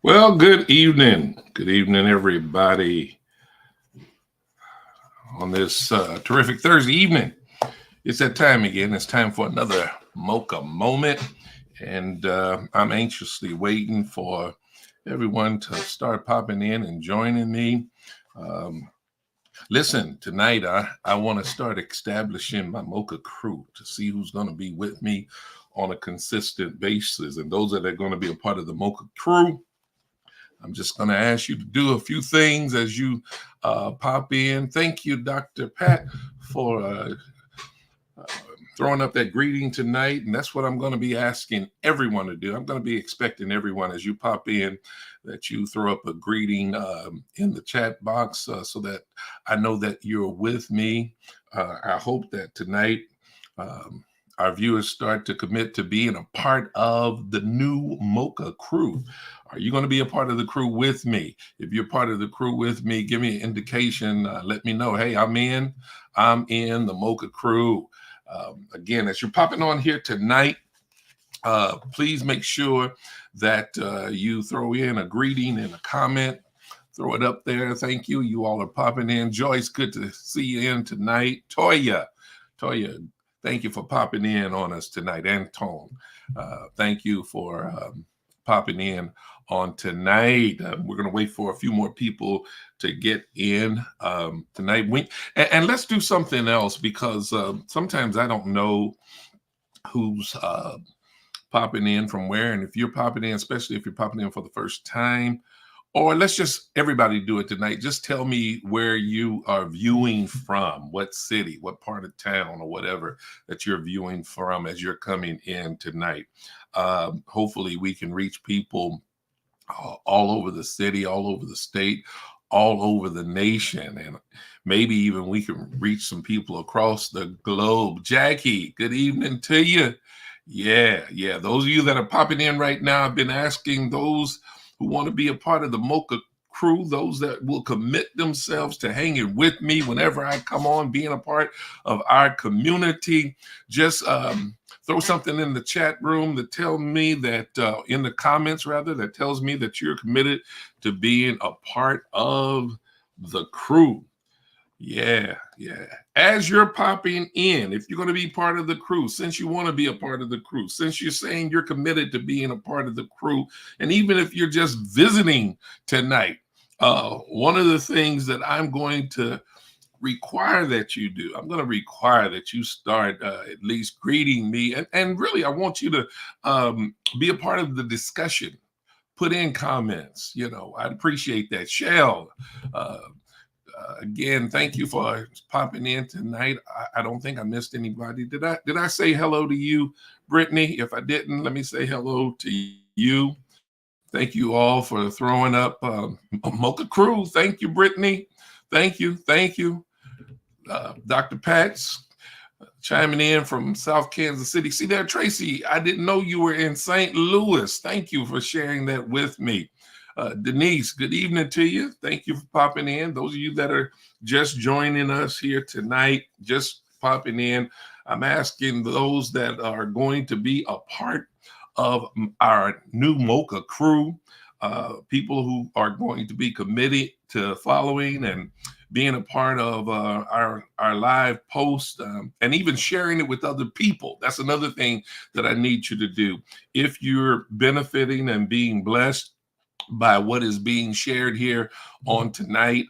Well, good evening. Good evening, everybody, on this terrific Thursday evening. It's that time again. It's time for another Mocha Moment. And I'm anxiously waiting for everyone to start popping in and joining me. Um, Listen, tonight I want to start establishing my Mocha crew to see who's going to be with me on a consistent basis. And those that are going to be a part of the Mocha crew, I'm just going to ask you to do a few things as you pop in. Thank you, Dr. Pat, for uh, throwing up that greeting tonight. And that's what I'm going to be asking everyone to do. I'm going to be expecting everyone as you pop in that you throw up a greeting in the chat box so that I know that you're with me. I hope that tonight um, our viewers start to commit to being a part of the new Mocha crew. Are you going to be a part of the crew with me? If you're part of the crew with me, give me an indication. Let me know. Hey, I'm in. I'm in the Mocha crew. Again, as you're popping on here tonight, please make sure that you throw in a greeting and a comment. Throw it up there. Thank you. You all are popping in. Joyce, good to see you in tonight. Toya, thank you for popping in on us tonight. Antone, thank you for popping in on tonight. We're going to wait for a few more people to get in tonight. And let's do something else because sometimes I don't know who's popping in from where. And if you're popping in, especially if you're popping in for the first time, or let's just everybody do it tonight. Just tell me where you are viewing from, what city, what part of town, or whatever that you're viewing from as you're coming in tonight. Hopefully, we can reach people all over the city, all over the state, all over the nation, and maybe even we can reach some people across the globe. Jackie, good evening to you. Yeah. Those of you that are popping in right now, I've been asking those who want to be a part of the Mocha crew, those that will commit themselves to hanging with me whenever I come on, being a part of our community. Just throw something in the chat room that tell me that in the comments rather that tells me that you're committed to being a part of the crew. Yeah. As you're popping in, if you're going to be part of the crew, since you want to be a part of the crew, since you're saying you're committed to being a part of the crew, and even if you're just visiting tonight, one of the things that I'm going to require that you do, I'm going to require that you start at least greeting me. And really, I want you to be a part of the discussion. Put in comments. I'd appreciate that. Shell, uh, again, thank you for popping in tonight. I don't think I missed anybody. Did I say hello to you, Brittany? If I didn't, let me say hello to you. Thank you all for throwing up Mocha Crew. Thank you, Brittany. Thank you. Dr. Pats chiming in from South Kansas City. See there, Tracy, I didn't know you were in St. Louis. Thank you for sharing that with me. Denise, good evening to you. Thank you for popping in. Those of you that are just joining us here tonight, just popping in, I'm asking those that are going to be a part of our new Mocha crew, people who are going to be committed to following and being a part of our live post and even sharing it with other people. That's another thing that I need you to do. If you're benefiting and being blessed by what is being shared here on tonight,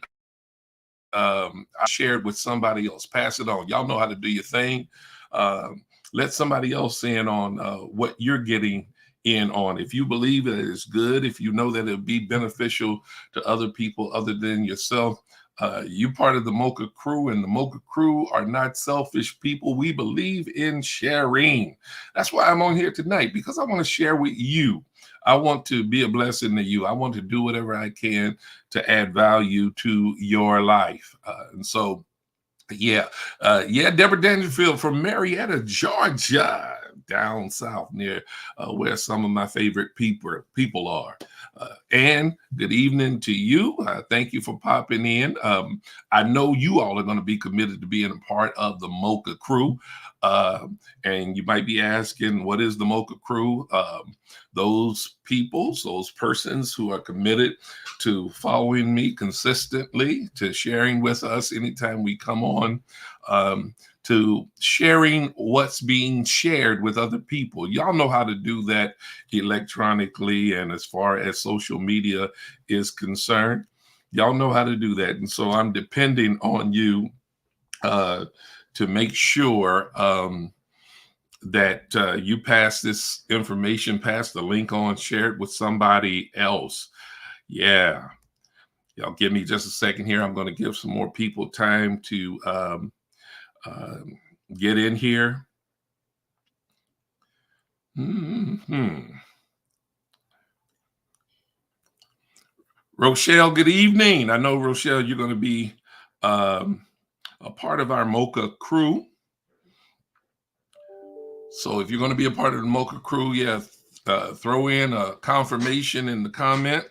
I shared with somebody else. Pass it on. Y'all know how to do your thing. Let somebody else in on what you're getting in on. If you believe that it's good, if you know that it'll be beneficial to other people other than yourself, you part of the Mocha crew, and the Mocha crew are not selfish people. We believe in sharing. That's why I'm on here tonight, because I want to share with you. I want to be a blessing to you. I want to do whatever I can to add value to your life. And so, yeah, Deborah Dangerfield from Marietta, Georgia. down south near where some of my favorite people are. And good evening to you. Thank you for popping in. I know you all are going to be committed to being a part of the Mocha crew. And you might be asking, what is the Mocha crew? Those persons who are committed to following me consistently, to sharing with us anytime we come on, to sharing what's being shared with other people. Y'all know how to do that electronically, and as far as social media is concerned, y'all know how to do that. And so I'm depending on you to make sure that you pass this information, pass the link on, share it with somebody else. Yeah. Y'all give me just a second here. I'm going to give some more people time to get in here. Rochelle, good evening. I know, Rochelle, you're going to be a part of our Mocha crew. So if you're going to be a part of the Mocha crew, throw in a confirmation in the comment.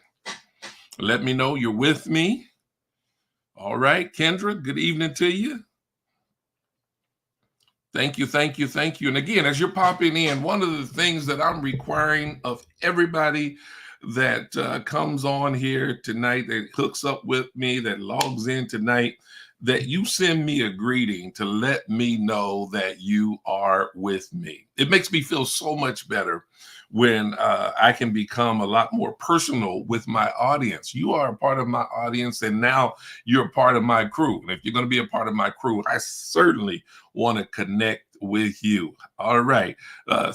Let me know you're with me. All right, Kendra, good evening to you. Thank you, thank you, thank you. And again, as you're popping in, one of the things that I'm requiring of everybody that comes on here tonight, that hooks up with me, that logs in tonight, that you send me a greeting to let me know that you are with me. It makes me feel so much better when I can become a lot more personal with my audience. You are a part of my audience, and now you're a part of my crew. And if you're going to be a part of my crew, I certainly want to connect with you. All right.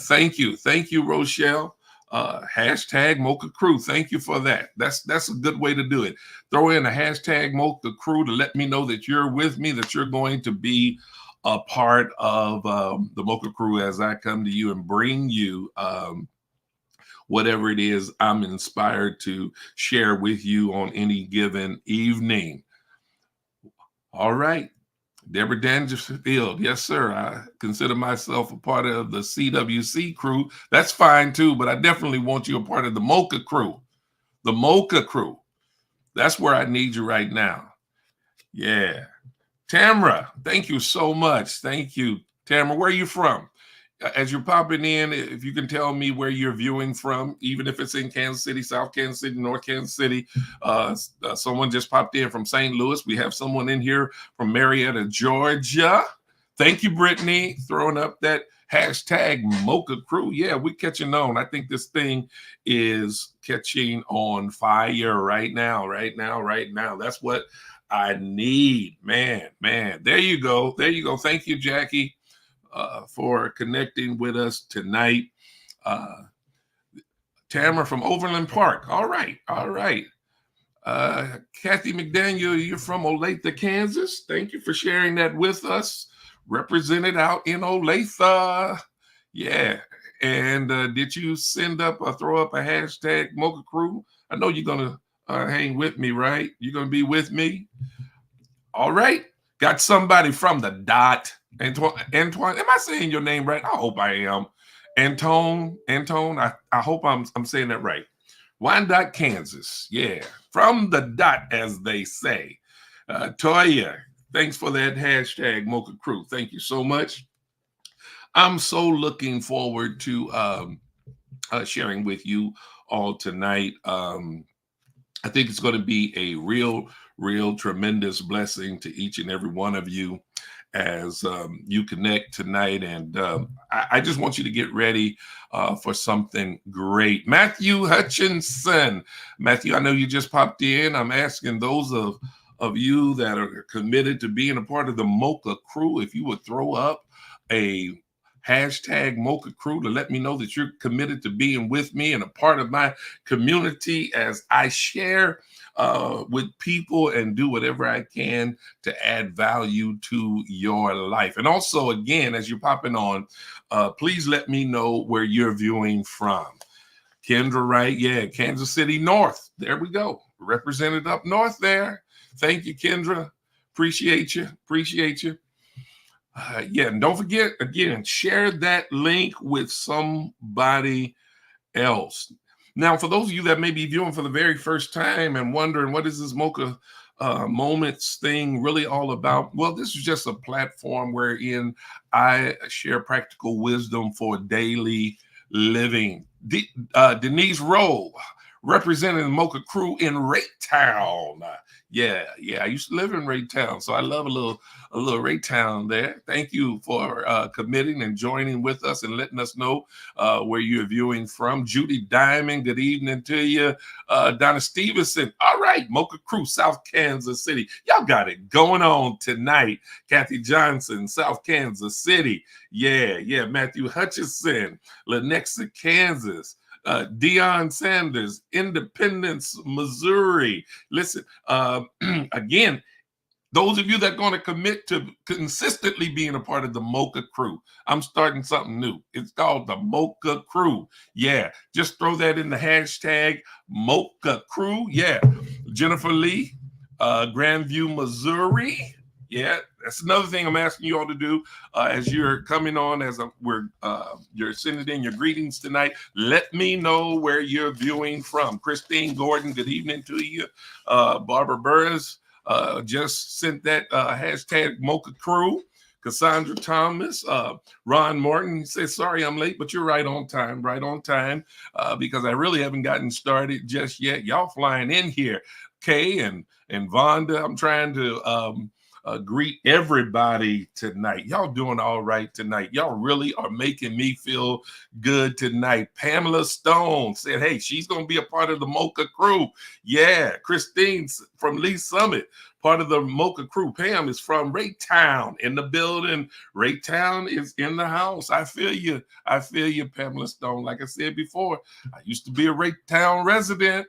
Thank you. Thank you, Rochelle. Hashtag Mocha Crew. Thank you for that. That's a good way to do it. Throw in a hashtag Mocha Crew to let me know that you're with me, that you're going to be a part of the Mocha Crew as I come to you and bring you whatever it is I'm inspired to share with you on any given evening. All right. Deborah Dangerfield. Yes, sir. I consider myself a part of the CWC crew. That's fine too, but I definitely want you a part of the Mocha crew. The Mocha crew. That's where I need you right now. Yeah. Tamara, thank you so much. Thank you. Tamara, where are you from? As you're popping in, if you can tell me where you're viewing from, even if it's in Kansas City, South Kansas City, North Kansas City. Someone just popped in from St. Louis. We have someone in here from Marietta, Georgia. Thank you, Brittany, throwing up that hashtag Mocha Crew. Yeah, we're catching on. I think this thing is catching on fire right now. That's what I need. Man. There you go. Thank you, Jackie. For connecting with us tonight. Tamara from Overland Park. All right. Kathy McDaniel, you're from Olathe, Kansas. Thank you for sharing that with us. Represented out in Olathe. Yeah. And did you throw up a hashtag Mocha Crew? I know you're going to hang with me, right? You're going to be with me. All right. Got somebody from the dot. Antoine, am I saying your name right? I hope I am. Antone, I hope I'm saying that right. Wyandotte, Kansas. Yeah, from the dot, as they say. Toya, thanks for that hashtag Mocha Crew. Thank you so much. I'm so looking forward to sharing with you all tonight. I think it's going to be a real tremendous blessing to each and every one of you as you connect tonight. And I just want you to get ready for something great. Matthew Hutchinson. Matthew, I know you just popped in. I'm asking those of you that are committed to being a part of the Mocha Crew, if you would throw up a hashtag Mocha Crew to let me know that you're committed to being with me and a part of my community as I share with people and do whatever I can to add value to your life. And also, again, as you're popping on, please let me know where you're viewing from. Kendra, right? Yeah, Kansas City North. There we go. Represented up north there. Thank you, Kendra. Appreciate you. Yeah, and don't forget, again, share that link with somebody else. Now, for those of you that may be viewing for the very first time and wondering what is this Mocha Moments thing really all about, well, this is just a platform wherein I share practical wisdom for daily living. Denise Rowe, representing the Mocha crew in Raytown. Yeah, I used to live in Raytown, so I love a little Raytown there. Thank you for committing and joining with us and letting us know where you're viewing from. Judy Diamond, good evening to you. Donna Stevenson, all right, Mocha Crew, South Kansas City. Y'all got it going on tonight. Kathy Johnson, South Kansas City. Yeah. Matthew Hutchison, Lenexa, Kansas. Deion Sanders, Independence, Missouri. Listen, again, those of you that are going to commit to consistently being a part of the Mocha Crew, I'm starting something new. It's called the Mocha Crew. Yeah, just throw that in the hashtag Mocha Crew. Yeah, Jennifer Lee, Grandview, Missouri. Yeah, that's another thing I'm asking you all to do as you're coming on, as you're sending in your greetings tonight. Let me know where you're viewing from. Christine Gordon, good evening to you. Barbara Burris, just sent that hashtag Mocha Crew. Cassandra Thomas, Ron Morton, he says, sorry I'm late, but you're right on time, because I really haven't gotten started just yet. Y'all flying in here. Kay and Vonda, I'm trying to greet everybody tonight. Y'all doing all right tonight. Y'all really are making me feel good tonight. Pamela Stone said, hey, she's going to be a part of the Mocha Crew. Yeah, Christine from Lee Summit, part of the Mocha Crew. Pam is from Raytown in the building. Raytown is in the house. I feel you, Pamela Stone. Like I said before, I used to be a Raytown resident,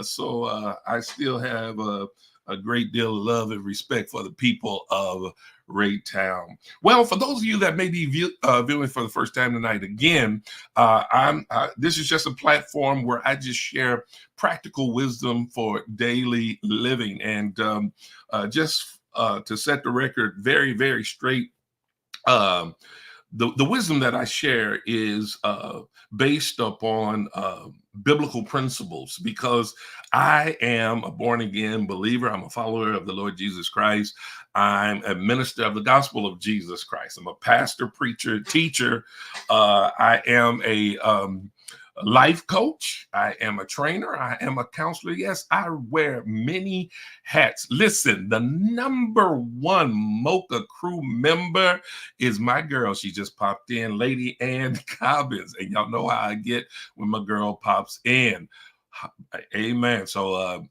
so I still have a great deal of love and respect for the people of Raytown. Well, for those of you that may be viewing for the first time tonight, again, this is just a platform where I just share practical wisdom for daily living, and just to set the record very, very straight. Um, the wisdom that I share is based upon biblical principles, because I am a born again believer. I'm a follower of the Lord Jesus Christ. I'm a minister of the gospel of Jesus Christ. I'm a pastor, preacher, teacher. I am a life coach. I am a trainer. I am a counselor. Yes, I wear many hats. Listen, the number one Mocha Crew member is my girl. She just popped in, Lady Ann Cobbins. And y'all know how I get when my girl pops in. Amen. So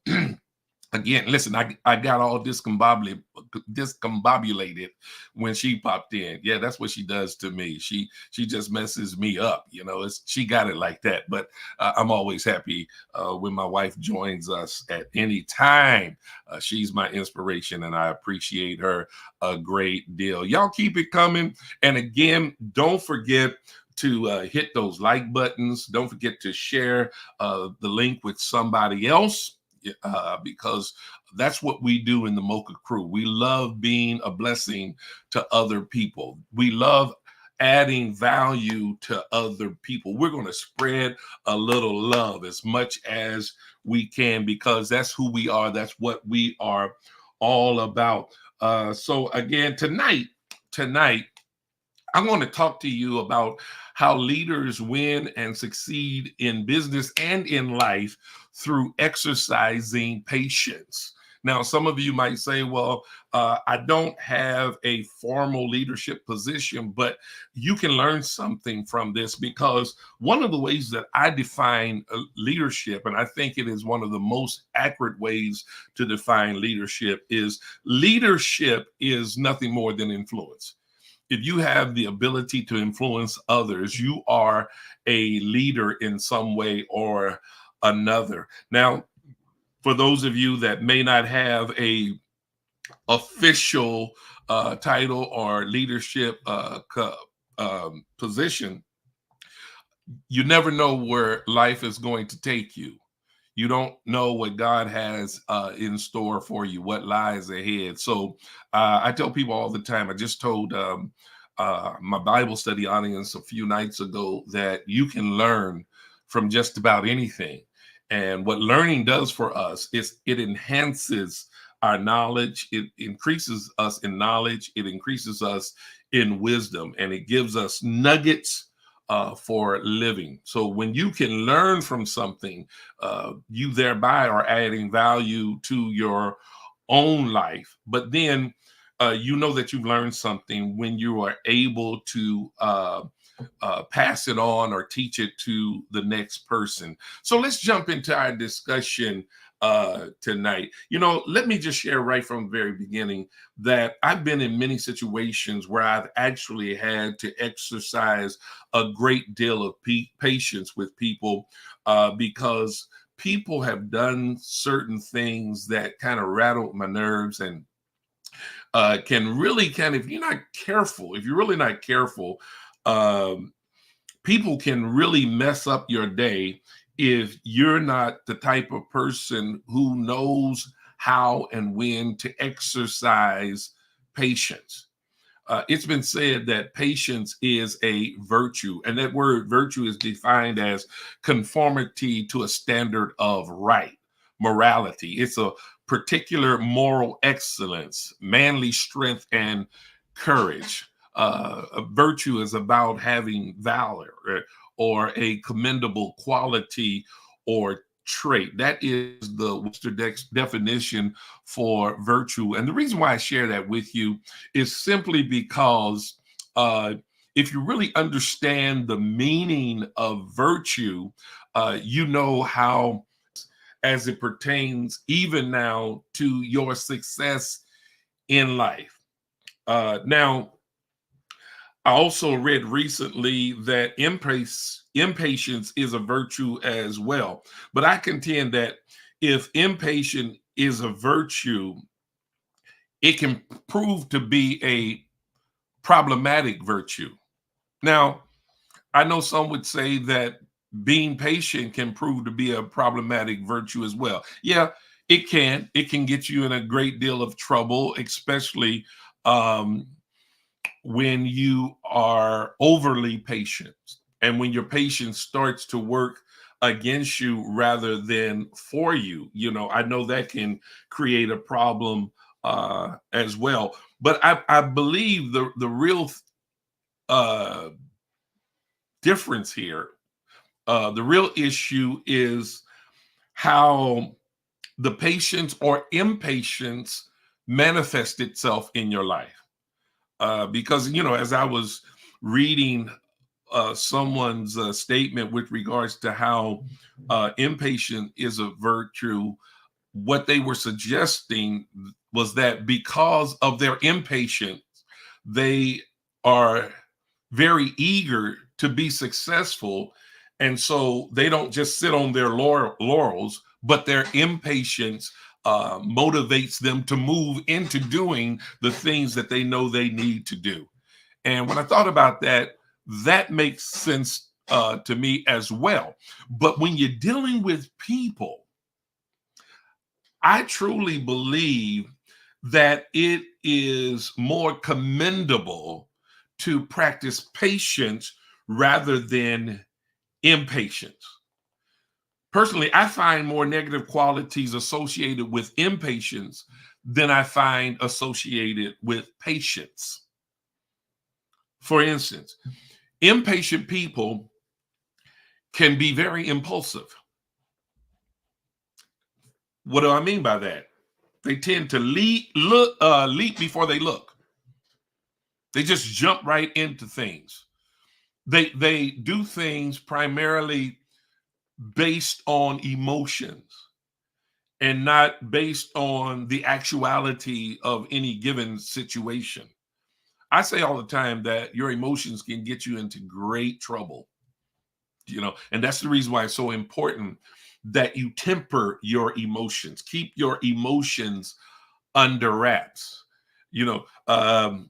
again, listen, I got all discombobulated when she popped in. Yeah, that's what she does to me. She just messes me up. She got it like that. But I'm always happy when my wife joins us at any time. She's my inspiration, and I appreciate her a great deal. Y'all keep it coming. And again, don't forget to hit those like buttons. Don't forget to share the link with somebody else. Because that's what we do in the Mocha Crew. We love being a blessing to other people. We love adding value to other people. We're going to spread a little love as much as we can, because that's who we are. That's what we are all about. So again, tonight, I'm going to talk to you about how leaders win and succeed in business and in life through exercising patience. Now, some of you might say, well, I don't have a formal leadership position, but you can learn something from this, because one of the ways that I define leadership, and I think it is one of the most accurate ways to define leadership is nothing more than influence. If you have the ability to influence others, you are a leader in some way or another. Now, for those of you that may not have a official title or leadership position, you never know where life is going to take you. You don't know what God has in store for you, what lies ahead. So I tell people all the time, I just told my Bible study audience a few nights ago that you can learn from just about anything. And what learning does for us is it enhances our knowledge, it increases us in knowledge, it increases us in wisdom, and it gives us nuggets for living. So when you can learn from something, you thereby are adding value to your own life. But then you know that you've learned something when you are able to pass it on or teach it to the next person. So let's jump into our discussion tonight. Let me just share right from the very beginning that I've been in many situations where I've actually had to exercise a great deal of patience with people because people have done certain things that kind of rattled my nerves and can really if you're not careful, if you're really not careful, um, people can really mess up your day if you're not the type of person who knows how and when to exercise patience. It's been said that patience is a virtue, and that word virtue is defined as conformity to a standard of right, morality. It's a particular moral excellence, manly strength, and courage. A virtue is about having valor or a commendable quality or trait. That is the Webster definition for virtue. And the reason why I share that with you is simply because uh, if you really understand the meaning of virtue, you know how, as it pertains even now to your success in life. Now, I also read recently that impatience is a virtue as well. But I contend that if impatient is a virtue, it can prove to be a problematic virtue. Now, I know some would say that being patient can prove to be a problematic virtue as well. Yeah, it can. It can get you in a great deal of trouble, especially um, when you are overly patient and when your patience starts to work against you rather than for you. I know that can create a problem as well. But I believe the real uh, difference here, the real issue is how the patience or impatience manifests itself in your life. Because, as I was reading someone's statement with regards to how impatient is a virtue, what they were suggesting was that because of their impatience, they are very eager to be successful. And so they don't just sit on their laurels, but their impatience motivates them to move into doing the things that they know they need to do. And when I thought about that, that makes sense to me as well. But when you're dealing with people, I truly believe that it is more commendable to practice patience rather than impatience. Personally, I find more negative qualities associated with impatience than I find associated with patience. For instance, impatient people can be very impulsive. What do I mean by that? They tend to leap before they look. They just jump right into things. They do things primarily based on emotions and not based on the actuality of any given situation. I say all the time that your emotions can get you into great trouble, and that's the reason why it's so important that you temper your emotions, keep your emotions under wraps. you know um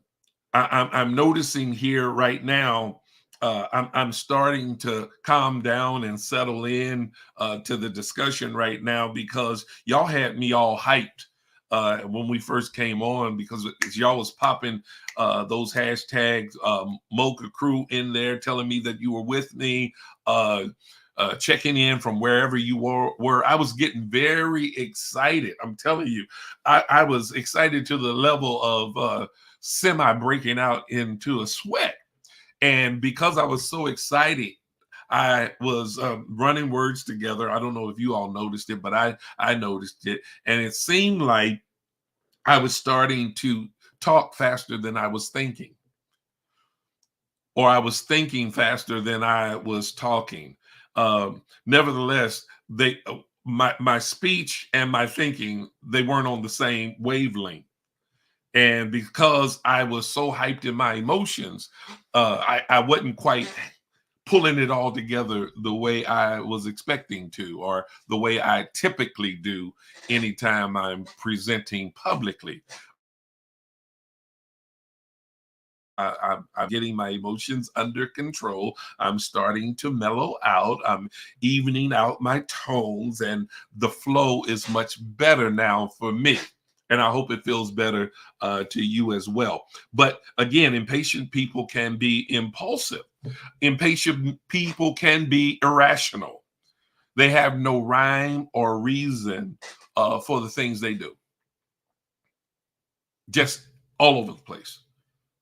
I'm noticing here right now I'm starting to calm down and settle in to the discussion right now because y'all had me all hyped when we first came on because y'all was popping those hashtags, Mocha Crew in there, telling me that you were with me, uh, checking in from wherever you were. I was getting very excited. I'm telling you, I was excited to the level of semi breaking out into a sweat. And because I was so excited, I was running words together. I don't know if you all noticed it, but I noticed it, and it seemed like I was starting to talk faster than I was thinking, or I was thinking faster than I was talking. Nevertheless, they my speech and my thinking, they weren't on the same wavelength. And because I was so hyped in my emotions, I wasn't quite pulling it all together the way I was expecting to, or the way I typically do anytime I'm presenting publicly. I'm getting my emotions under control. I'm starting to mellow out. I'm evening out my tones, and the flow is much better now for me. And I hope it feels better to you as well. But again, impatient people can be impulsive. Impatient people can be irrational. They have no rhyme or reason for the things they do, just all over the place.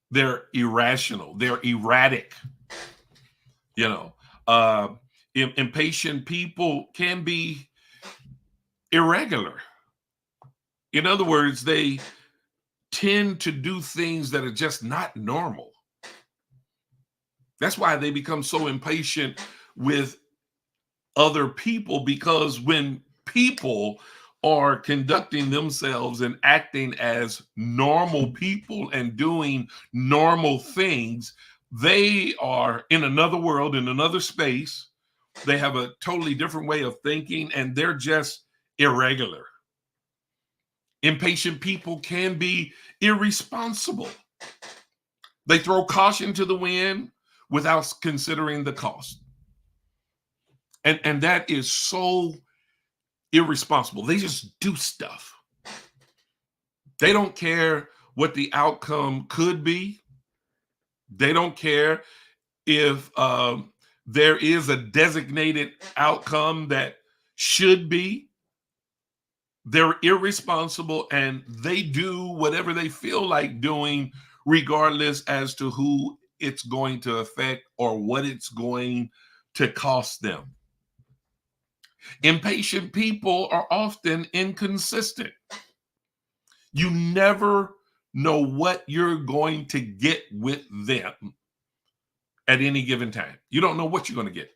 They're irrational, they're erratic, you know. Uh, Impatient people can be irregular. In other words, they tend to do things that are just not normal. That's why they become so impatient with other people, because when people are conducting themselves and acting as normal people and doing normal things, they are in another world, in another space. They have a totally different way of thinking, and they're just irregular. Impatient people can be irresponsible. They throw caution to the wind without considering the cost. And that is so irresponsible. They just do stuff. They don't care what the outcome could be. They don't care if there is a designated outcome that should be. They're irresponsible and they do whatever they feel like doing, regardless as to who it's going to affect or what it's going to cost them. Impatient people are often inconsistent. You never know what you're going to get with them at any given time. You don't know what you're going to get.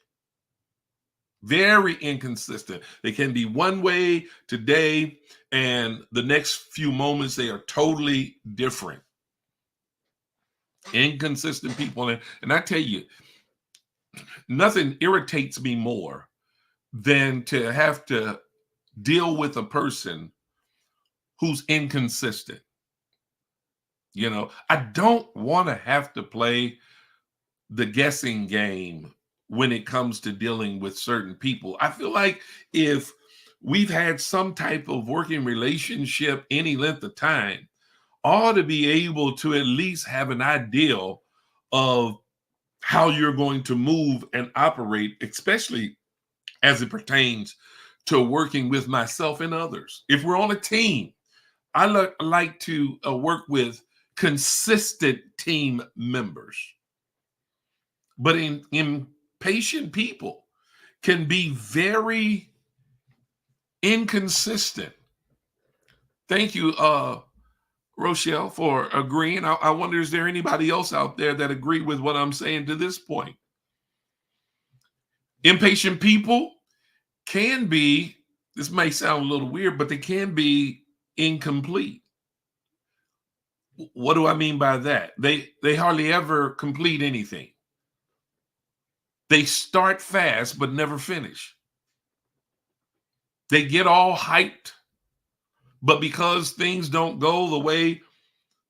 Very inconsistent. They can be one way today, and the next few moments they are totally different. Inconsistent people. And I tell you, nothing irritates me more than to have to deal with a person who's inconsistent. You know, I don't want to have to play the guessing game when it comes to dealing with certain people. I feel like if we've had some type of working relationship any length of time, ought to be able to at least have an idea of how you're going to move and operate, especially as it pertains to working with myself and others. If we're on a team, I like to work with consistent team members. But impatient people can be very inconsistent. Thank you, Rochelle, for agreeing. I wonder, is there anybody else out there that agree with what I'm saying to this point? Impatient people can be, this may sound a little weird, but they can be incomplete. What do I mean by that? They hardly ever complete anything. They start fast but never finish. They get all hyped, but because things don't go the way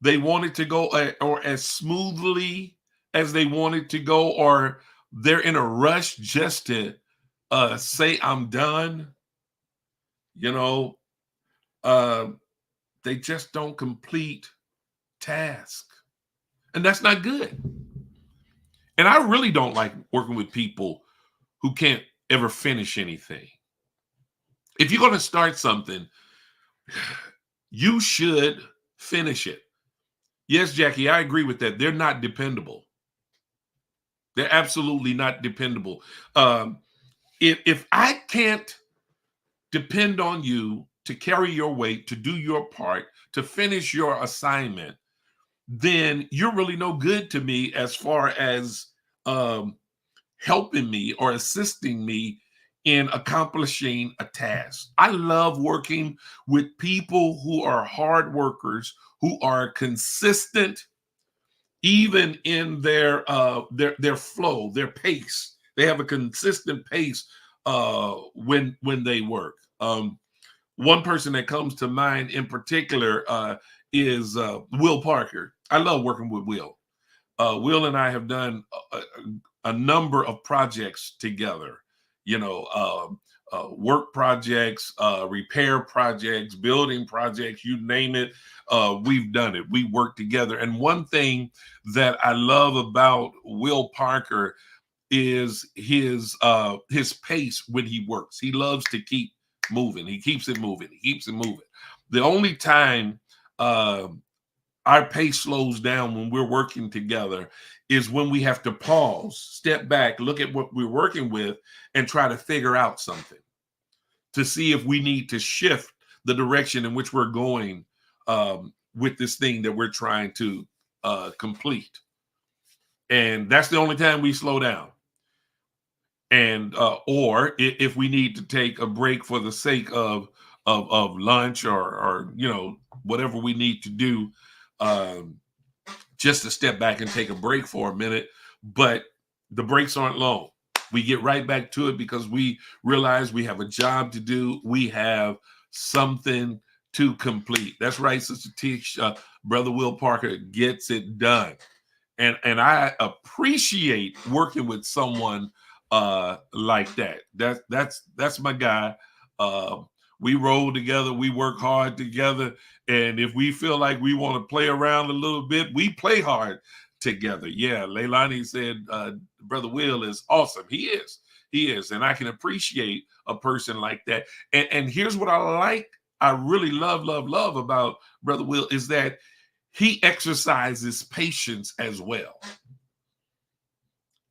they want it to go or as smoothly as they want it to go, or they're in a rush just to say I'm done. You know, uh, they just don't complete tasks, and that's not good. And I really don't like working with people who can't ever finish anything. If you're going to start something, you should finish it. Yes, Jackie, I agree with that. They're not dependable. They're absolutely not dependable. Um, if I can't depend on you to carry your weight, to do your part, to finish your assignment, then you're really no good to me as far as um, helping me or assisting me in accomplishing a task. I love working with people who are hard workers, who are consistent, even in their flow, their pace. They have a consistent pace when they work. One person that comes to mind in particular is Will Parker. I love working with Will. Will and I have done a number of projects together. You know, work projects, repair projects, building projects, you name it. We've done it. We work together. And one thing that I love about Will Parker is his pace when he works. He loves to keep moving. He keeps it moving. He keeps it moving. The only time uh, our pace slows down when we're working together is when we have to pause, step back, look at what we're working with, and try to figure out something to see if we need to shift the direction in which we're going with this thing that we're trying to complete. And that's the only time we slow down. And or if we need to take a break for the sake of lunch or whatever we need to do, um, just to step back and take a break for a minute. But the breaks aren't long. We get right back to it because we realize we have a job to do. We have something to complete. That's right, Sister Tish. Brother Will Parker gets it done. And I appreciate working with someone like that. That's my guy. Uh, we roll together, we work hard together, and if we feel like we want to play around a little bit, we play hard together. Yeah, Leilani said, Brother Will is awesome. He is, and I can appreciate a person like that. And here's what I like. I really love about Brother Will is that he exercises patience as well.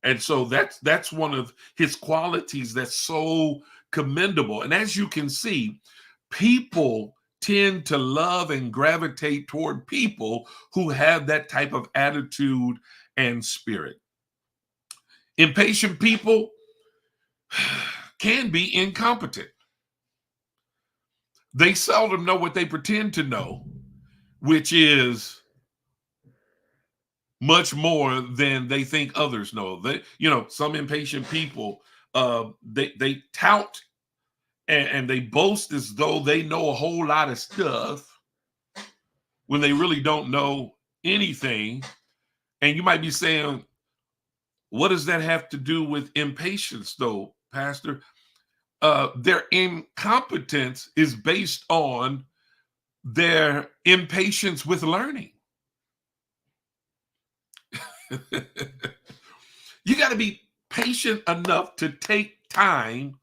And so that's one of his qualities that's so commendable. And as you can see, people tend to love and gravitate toward people who have that type of attitude and spirit. Impatient people can be incompetent. They seldom know what they pretend to know, which is much more than they think others know. Some impatient people, they tout and they boast as though they know a whole lot of stuff when they really don't know anything. And you might be saying, what does that have to do with impatience, though, Pastor? Their incompetence is based on their impatience with learning. You got to be patient enough to take time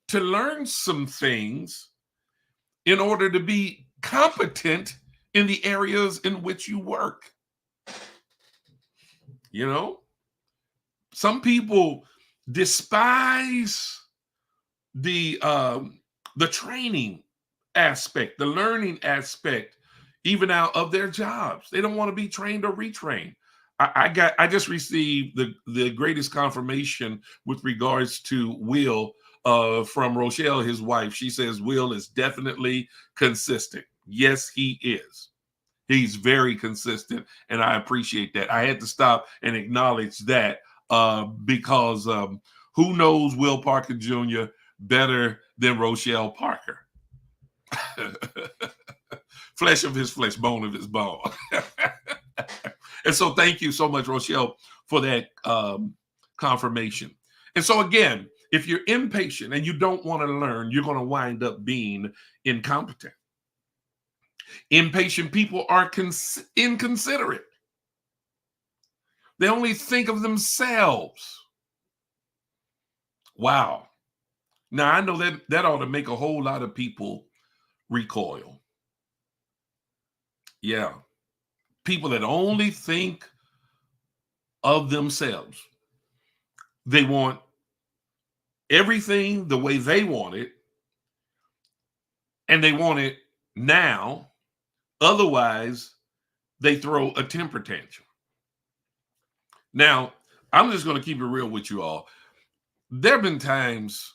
to learn some things in order to be competent in the areas in which you work. You know, some people despise the training aspect, the learning aspect, even out of their jobs. They don't want to be trained or retrained. I just received the greatest confirmation with regards to Will from Rochelle, his wife. She says Will is definitely consistent. Yes, he is. He's very consistent, and I appreciate that. I had to stop and acknowledge that because who knows Will Parker Jr. better than Rochelle Parker? Flesh of his flesh, bone of his bone. And so thank you so much, Rochelle, for that confirmation. And so again, if you're impatient and you don't want to learn, you're going to wind up being incompetent. Impatient people are inconsiderate. They only think of themselves. Wow. Now I know that ought to make a whole lot of people recoil. Yeah. People that only think of themselves. They want everything the way they want it, and they want it now. Otherwise, they throw a temper tantrum. Now, I'm just going to keep it real with you all. There have been times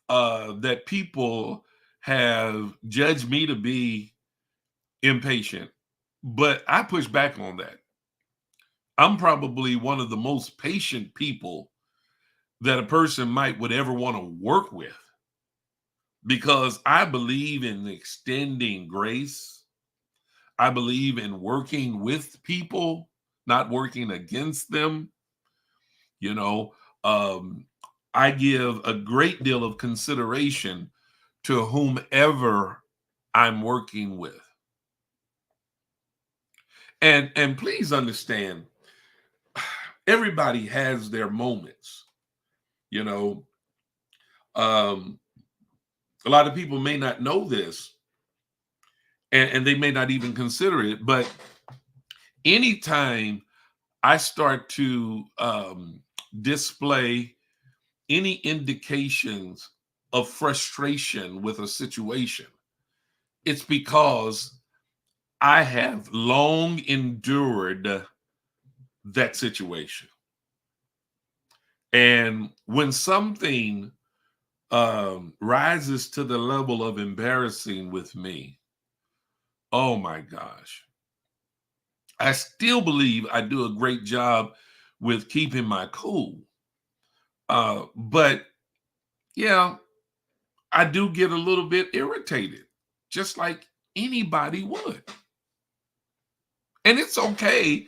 that people have judged me to be impatient, but I push back on that. I'm probably one of the most patient people that a person would ever want to work with, because I believe in extending grace. I believe in working with people, not working against them. You know, um, I give a great deal of consideration to whomever I'm working with. And please understand, everybody has their moments. You know, um, a lot of people may not know this, and they may not even consider it, but anytime I start to display any indications of frustration with a situation, it's because I have long endured that situation. And when something rises to the level of embarrassing with me, oh my gosh, I still believe I do a great job with keeping my cool. But yeah, I do get a little bit irritated, just like anybody would. And it's okay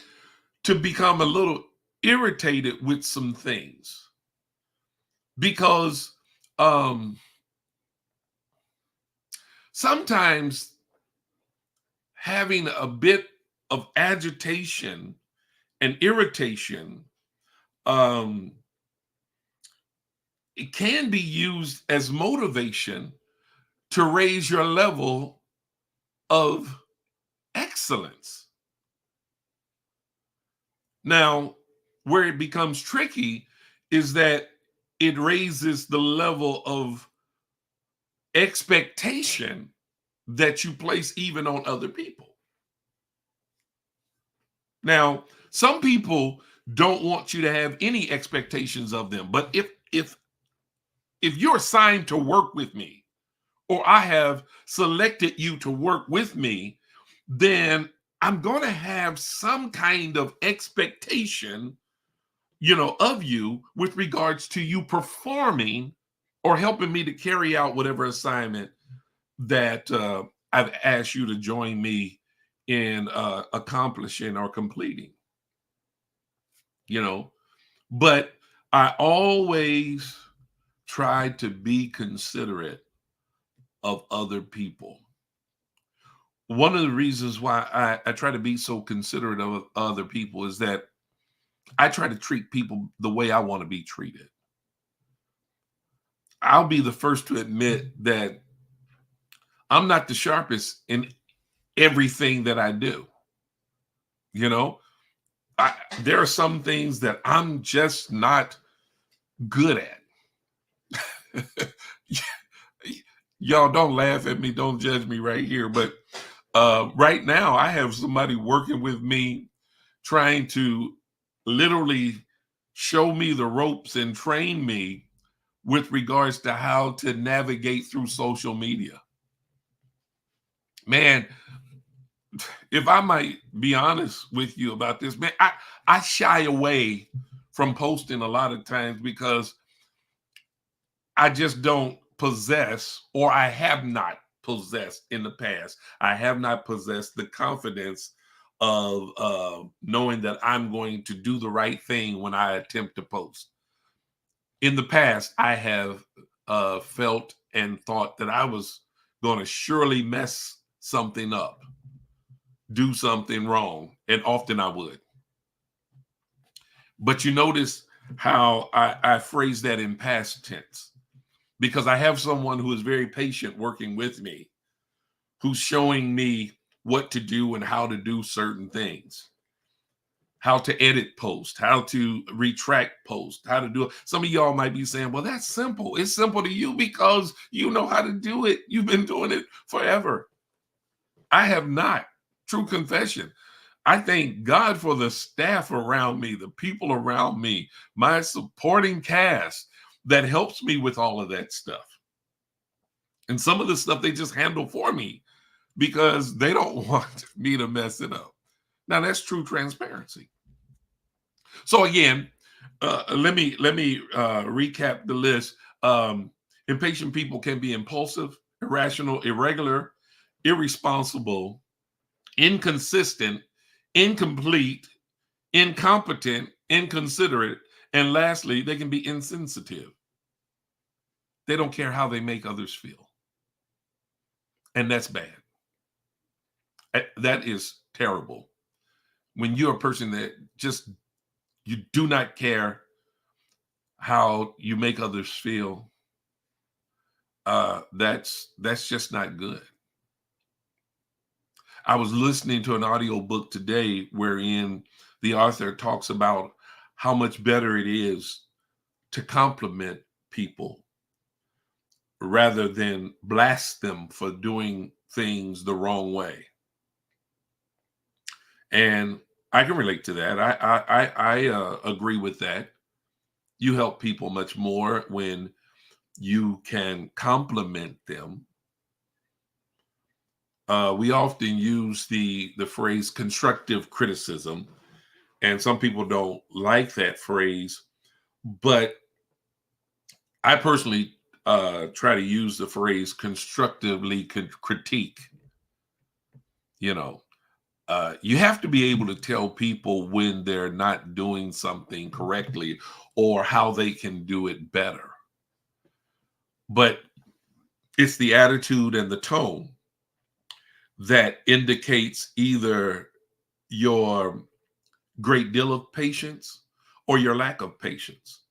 to become a little irritated with some things, because um, sometimes having a bit of agitation and irritation, um, it can be used as motivation to raise your level of excellence. Now, where it becomes tricky is that it raises the level of expectation that you place even on other people. Now, some people don't want you to have any expectations of them, but if you're assigned to work with me, or I have selected you to work with me, then I'm going to have some kind of expectation, of you with regards to you performing or helping me to carry out whatever assignment that I've asked you to join me in accomplishing or completing. You know, but I always try to be considerate of other people. One of the reasons why I try to be so considerate of other people is that I try to treat people the way I want to be treated. I'll be the first to admit that I'm not the sharpest in everything that I do. You know, there are some things that I'm just not good at. Y'all don't laugh at me, don't judge me right here, but right now I have somebody working with me trying to literally show me the ropes and train me with regards to how to navigate through social media. Man, if I might be honest with you about this, man, I shy away from posting a lot of times because I just don't possess, or I have not possessed in the past. I have not possessed the confidence of knowing that I'm going to do the right thing when I attempt to post. In the past, I have felt and thought that I was going to surely mess something up, do something wrong, and often I would. But you notice how I phrase that in past tense, because I have someone who is very patient working with me, who's showing me what to do and how to do certain things, how to edit post, how to retract post, how to do it. Some of y'all might be saying, well, that's simple. It's simple to you because you know how to do it. You've been doing it forever. I have not. True confession. I thank God for the staff around me, the people around me, my supporting cast that helps me with all of that stuff. And some of the stuff they just handle for me because they don't want me to mess it up. Now that's true transparency. So again, let me recap the list. Impatient people can be impulsive, irrational, irregular, irresponsible, inconsistent, incomplete, incompetent, inconsiderate, and lastly, they can be insensitive. They don't care how they make others feel, and that's bad. That is terrible. When you're a person that just you do not care how you make others feel, that's just not good. I was listening to an audio book today wherein the author talks about how much better it is to compliment people rather than blast them for doing things the wrong way. And I can relate to that. I agree with that. You help people much more when you can compliment them. We often use the phrase constructive criticism, and some people don't like that phrase, but I personally try to use the phrase constructively critique. You know, you have to be able to tell people when they're not doing something correctly or how they can do it better. But it's the attitude and the tone that indicates either your great deal of patience or your lack of patience.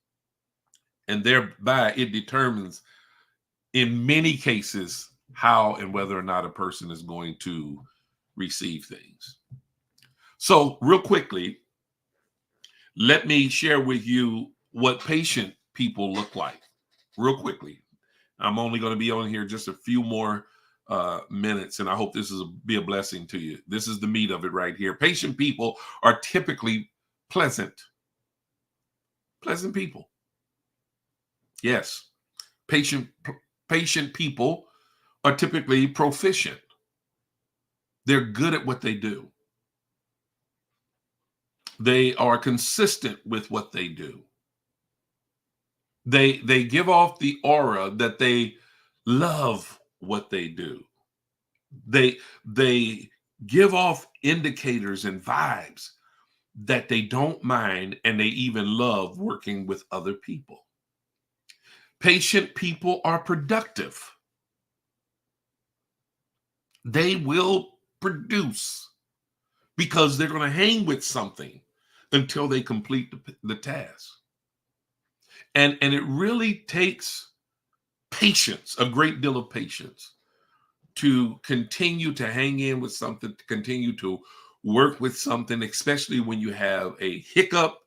And thereby it determines in many cases how and whether or not a person is going to receive things. So real quickly, let me share with you what patient people look like real quickly. I'm only going to be on here just a few more minutes, and I hope this is be a blessing to you. This is the meat of it right here. Patient people are typically pleasant people. Yes, patient people are typically proficient. They're good at what they do. They are consistent with what they do. They give off the aura that they love what they do. They give off indicators and vibes that they don't mind and they even love working with other people. Patient people are productive. They will produce because they're going to hang with something until they complete the task. And it really takes patience, a great deal of patience, to continue to hang in with something, to continue to work with something, especially when you have a hiccup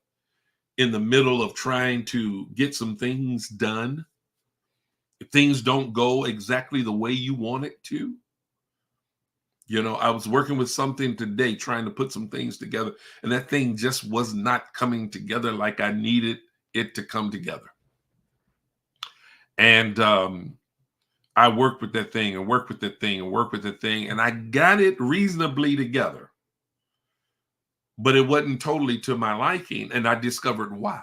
in the middle of trying to get some things done. If things don't go exactly the way you want it to. You know, I was working with something today, trying to put some things together, and that thing just was not coming together like I needed it to come together. And I worked with that thing and worked with that thing and worked with that thing, and I got it reasonably together. But it wasn't totally to my liking, and I discovered why.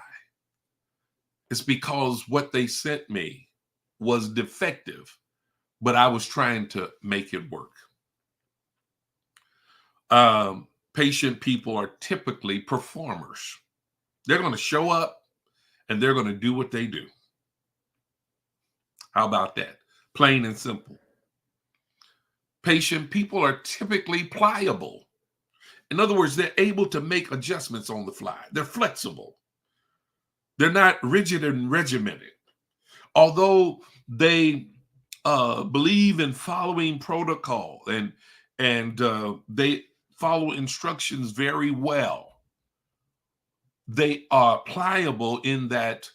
It's because what they sent me was defective, but I was trying to make it work. Patient people are typically performers. They're going to show up and they're going to do what they do. How about that? Plain and simple. Patient people are typically pliable. In other words, they're able to make adjustments on the fly. They're flexible. They're not rigid and regimented. Although they believe in following protocol and they follow instructions very well, they are pliable in that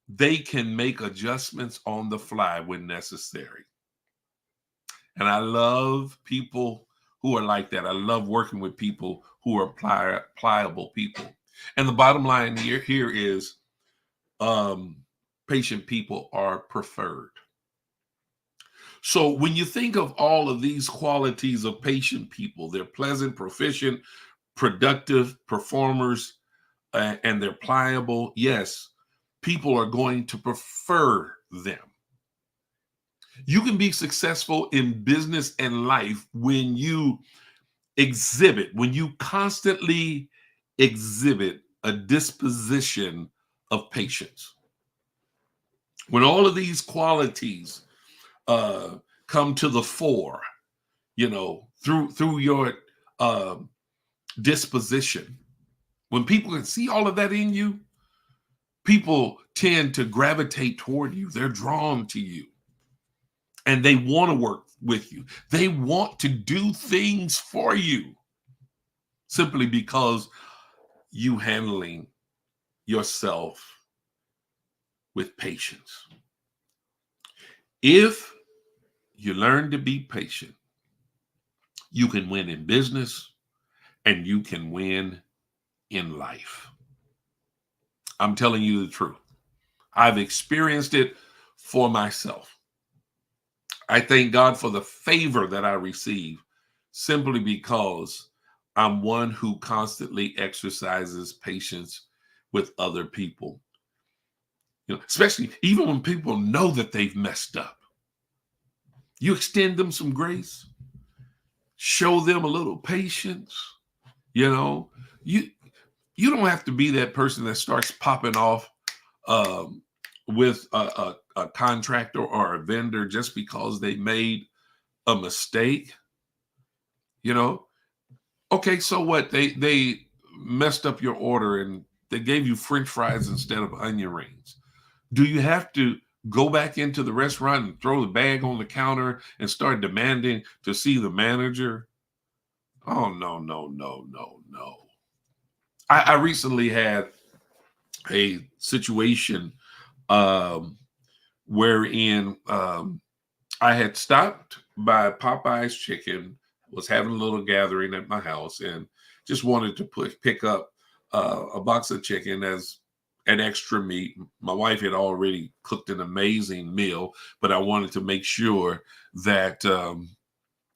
they can make adjustments on the fly when necessary. And I love people who are like that. I love working with people who are pliable people. And the bottom line here is um, patient people are preferred. So when you think of all of these qualities of patient people, they're pleasant, proficient, productive performers, and they're pliable. Yes, people are going to prefer them. You can be successful in business and life when you constantly exhibit a disposition of patience. When all of these qualities come to the fore, through your uh, disposition, when people can see all of that in you, people tend to gravitate toward you. They're drawn to you. And they want to work with you. They want to do things for you simply because you handling yourself with patience. If you learn to be patient, you can win in business and you can win in life. I'm telling you the truth. I've experienced it for myself. I thank God for the favor that I receive simply because I'm one who constantly exercises patience with other people. Especially even when people know that they've messed up. You extend them some grace, show them a little patience. You you don't have to be that person that starts popping off with a contractor or a vendor just because they made a mistake. Okay, so what? They messed up your order and they gave you French fries instead of onion rings. Do you have to go back into the restaurant and throw the bag on the counter and start demanding to see the manager? Oh, no, no, no, no, no. I recently had a situation wherein I had stopped by Popeye's Chicken, was having a little gathering at my house, and just wanted to pick up a box of chicken as an extra meat. My wife had already cooked an amazing meal, but I wanted to make sure that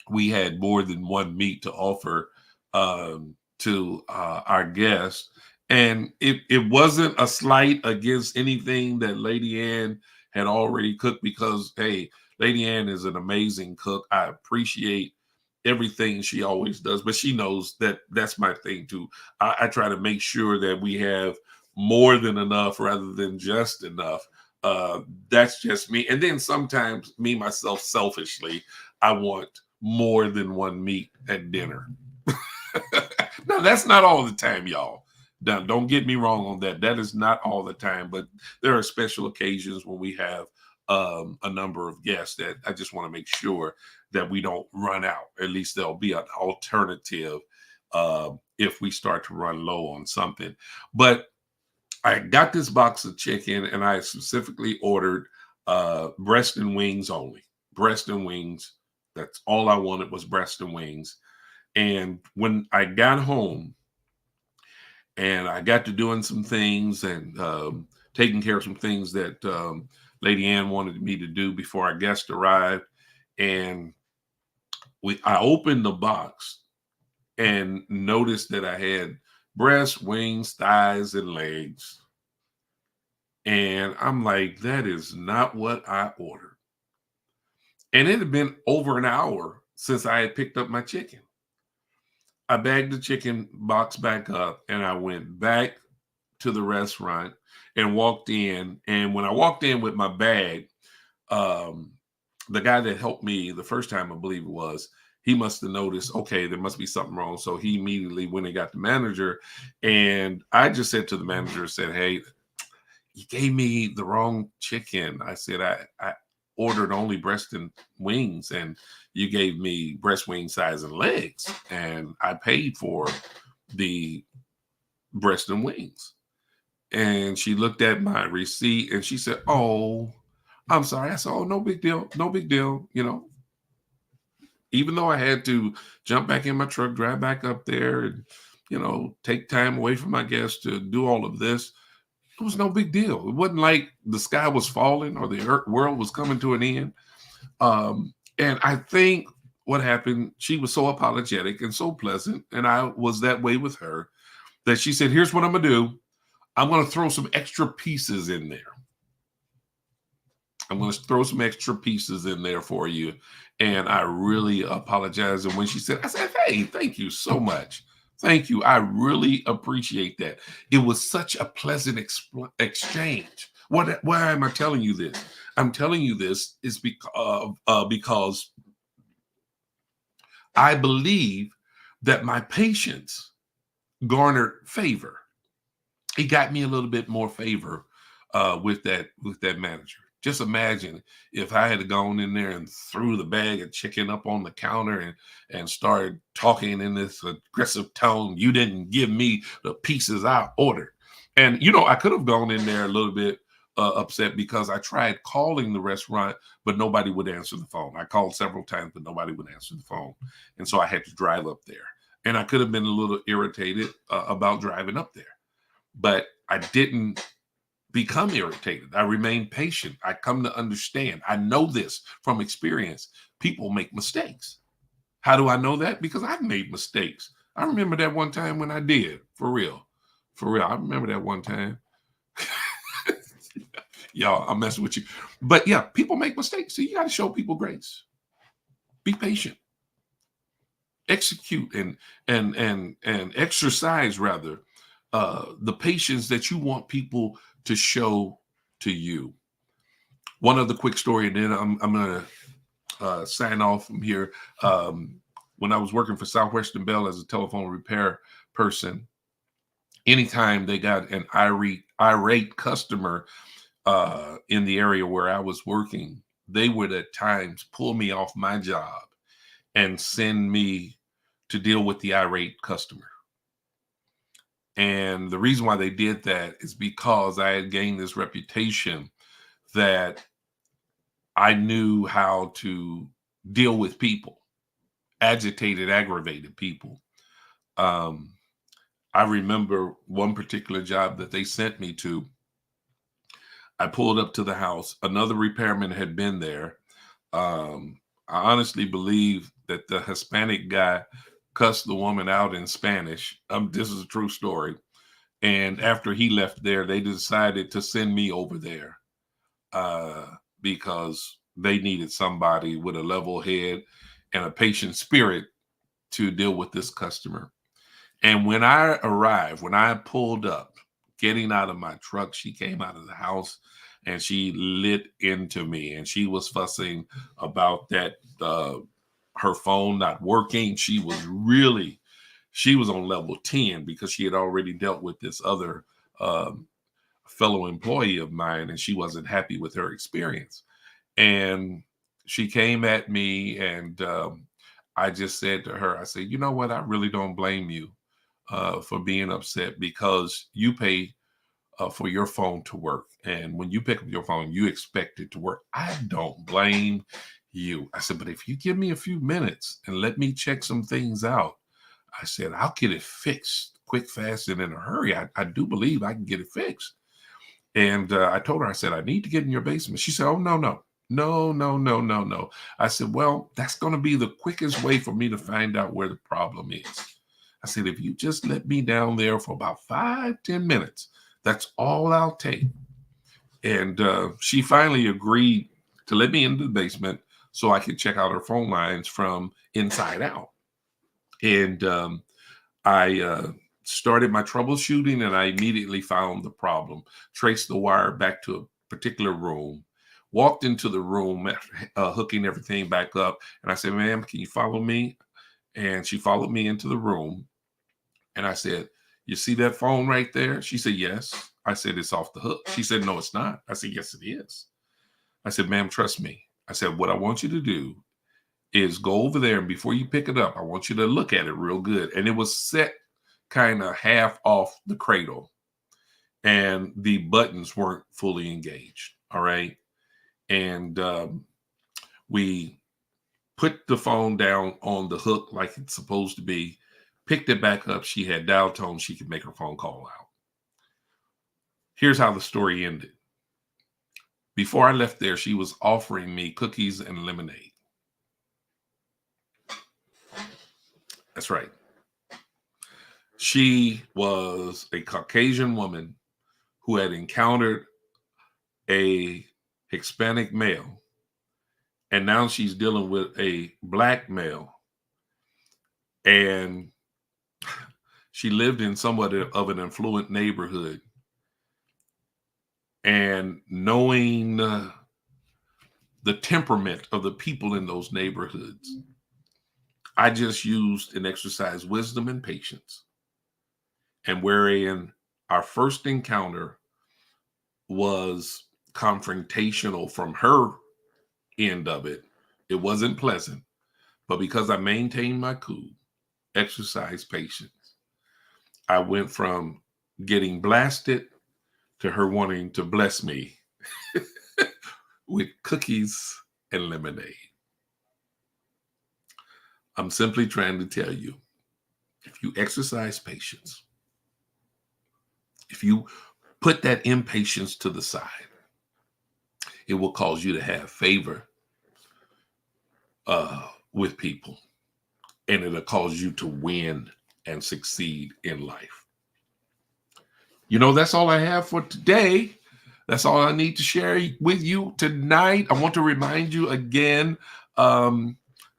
we had more than one meat to offer to our guests. And it wasn't a slight against anything that Lady Ann had already cooked because, hey, Lady Ann is an amazing cook. I appreciate everything she always does, but she knows that that's my thing too. I try to make sure that we have more than enough rather than just enough. That's just me. And then sometimes me, myself, selfishly, I want more than one meat at dinner. Now, that's not all the time, y'all. Now, don't get me wrong on that. That is not all the time, but there are special occasions when we have a number of guests that I just want to make sure that we don't run out. At least there'll be an alternative if we start to run low on something. But I got this box of chicken and I specifically ordered breast and wings only. Breast and wings. That's all I wanted was breast and wings. And when I got home and I got to doing some things and taking care of some things that Lady Ann wanted me to do before our guest arrived, and I opened the box and noticed that I had breast, wings, thighs, and legs. And I'm like, that is not what I ordered. And it had been over an hour since I had picked up my chicken. I bagged the chicken box back up and I went back to the restaurant and walked in. And when I walked in with my bag, um, the guy that helped me the first time, I believe it was, he must have noticed, okay, there must be something wrong. So he immediately went and got the manager. And I just said to the manager, said, hey, you gave me the wrong chicken. I said, I ordered only breast and wings, and you gave me breast wing size and legs. And I paid for the breast and wings. And she looked at my receipt and she said, oh, I'm sorry. I said, oh, no big deal. No big deal. You know, even though I had to jump back in my truck, drive back up there and, you know, take time away from my guests to do all of this, it was no big deal. It wasn't like the sky was falling or the world was coming to an end. And I think what happened, she was so apologetic and so pleasant, and I was that way with her, that she said, here's what I'm going to do. I'm going to throw some extra pieces in there. I'm going to throw some extra pieces in there for you. And I really apologize. And when she said, I said, hey, thank you so much. Thank you. I really appreciate that. It was such a pleasant exchange. Why am I telling you this? I'm telling you this is because I believe that my patience garnered favor. It got me a little bit more favor with that manager. Just imagine if I had gone in there and threw the bag of chicken up on the counter and started talking in this aggressive tone. You didn't give me the pieces I ordered. And, you know, I could have gone in there a little bit upset because I tried calling the restaurant, but nobody would answer the phone. I called several times, but nobody would answer the phone. And so I had to drive up there. And I could have been a little irritated about driving up there. But I didn't become irritated. I remained patient. I come to understand. I know this from experience. People make mistakes. How do I know that? Because I've made mistakes. I remember that one time when I did, for real. For real. I remember that one time. Y'all, I'm messing with you. But yeah, people make mistakes. So you got to show people grace. Be patient. Execute and exercise rather the patience that you want people to show to you. One other quick story, and then I'm going to sign off from here. When I was working for Southwestern Bell as a telephone repair person, anytime they got an irate customer in the area where I was working, they would at times pull me off my job and send me to deal with the irate customer. And the reason why they did that is because I had gained this reputation that I knew how to deal with people, agitated, aggravated people. I remember one particular job that they sent me to. I pulled up to the house. Another repairman had been there. I honestly believe that the Hispanic guy cussed the woman out in Spanish. This is a true story. And after he left there, they decided to send me over there because they needed somebody with a level head and a patient spirit to deal with this customer. And when I arrived, when I pulled up, getting out of my truck, she came out of the house and she lit into me, and she was fussing about that her phone not working. She was on level 10 because she had already dealt with this other fellow employee of mine, and she wasn't happy with her experience. And she came at me, and I just said to her, I said, you know what? I really don't blame you for being upset, because you pay for your phone to work. And when you pick up your phone, you expect it to work. I don't blame you. I said, but if you give me a few minutes and let me check some things out, I said, I'll get it fixed quick, fast, and in a hurry. I do believe I can get it fixed. And I told her, I said, I need to get in your basement. She said, oh, no. I said, well, that's going to be the quickest way for me to find out where the problem is. I said, if you just let me down there for about 5-10 minutes, that's all I'll take. And she finally agreed to let me into the basement so I could check out her phone lines from inside out. And I started my troubleshooting, and I immediately found the problem, traced the wire back to a particular room, walked into the room, hooking everything back up. And I said, ma'am, can you follow me? And she followed me into the room. And I said, you see that phone right there? She said, yes. I said, it's off the hook. She said, no, it's not. I said, yes, it is. I said, ma'am, trust me. I said, what I want you to do is go over there, and before you pick it up, I want you to look at it real good. And it was set kind of half off the cradle, and the buttons weren't fully engaged. All right. And we put the phone down on the hook like it's supposed to be, picked it back up. She had dial tone. She could make her phone call out. Here's how the story ended. Before I left there, she was offering me cookies and lemonade. That's right. She was a Caucasian woman who had encountered a Hispanic male, and now she's dealing with a Black male. And she lived in somewhat of an affluent neighborhood. And knowing the temperament of the people in those neighborhoods, I just used and exercised wisdom and patience. And wherein our first encounter was confrontational from her end of it, it wasn't pleasant. But because I maintained my cool, exercised patience, I went from getting blasted to her wanting to bless me with cookies and lemonade. I'm simply trying to tell you, if you exercise patience, if you put that impatience to the side, it will cause you to have favor with people, and it'll cause you to win and succeed in life. You know, that's all I have for today. That's all I need to share with you tonight. I want to remind you again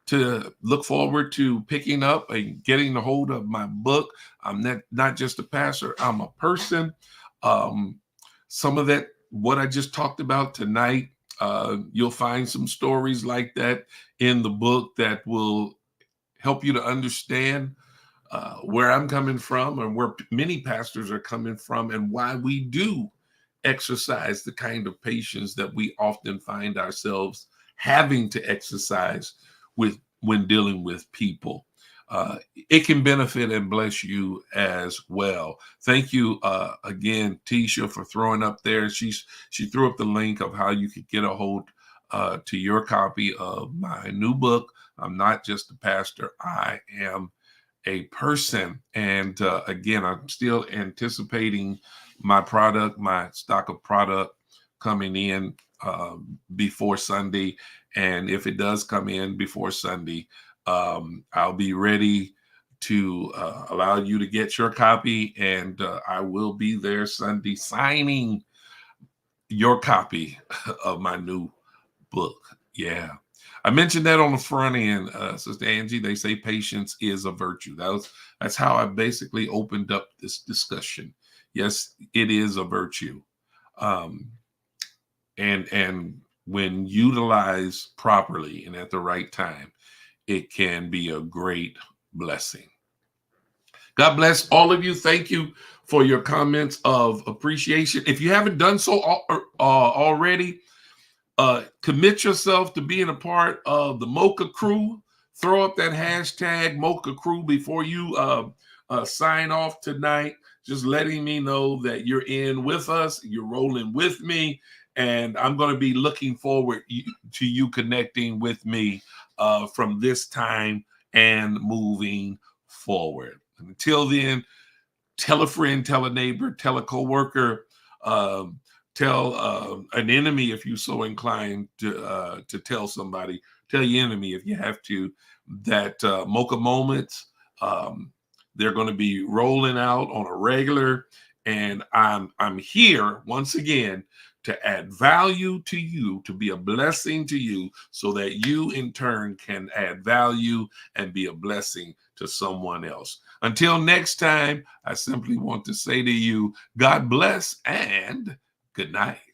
to look forward to picking up and getting a hold of my book. I'm not just a pastor, I'm a person. Some of that, what I just talked about tonight, you'll find some stories like that in the book that will help you to understand where I'm coming from and where many pastors are coming from, and why we do exercise the kind of patience that we often find ourselves having to exercise when dealing with people. It can benefit and bless you as well. Thank you again, Tisha, for throwing up there. She threw up the link of how you could get a hold to your copy of my new book. I'm not just a pastor, I am a person. And again, I'm still anticipating my stock of product coming in before Sunday. And if it does come in before Sunday, I'll be ready to allow you to get your copy. And I will be there Sunday signing your copy of my new book. Yeah. I mentioned that on the front end, Sister Angie. They say patience is a virtue. That's how I basically opened up this discussion. Yes, it is a virtue, and when utilized properly and at the right time, it can be a great blessing. God bless all of you. Thank you for your comments of appreciation. If you haven't done so already, commit yourself to being a part of the Mocha crew. Throw up that hashtag Mocha crew before you sign off tonight. Just letting me know that you're in with us, you're rolling with me, and I'm going to be looking forward to you connecting with me from this time and moving forward. Until then, tell a friend, tell a neighbor, tell a coworker, tell an enemy if you're so inclined to tell somebody. Tell your enemy if you have to. That Mocha Moments, they're going to be rolling out on a regular, and I'm here once again to add value to you, to be a blessing to you, so that you in turn can add value and be a blessing to someone else. Until next time, I simply want to say to you, God bless and good night.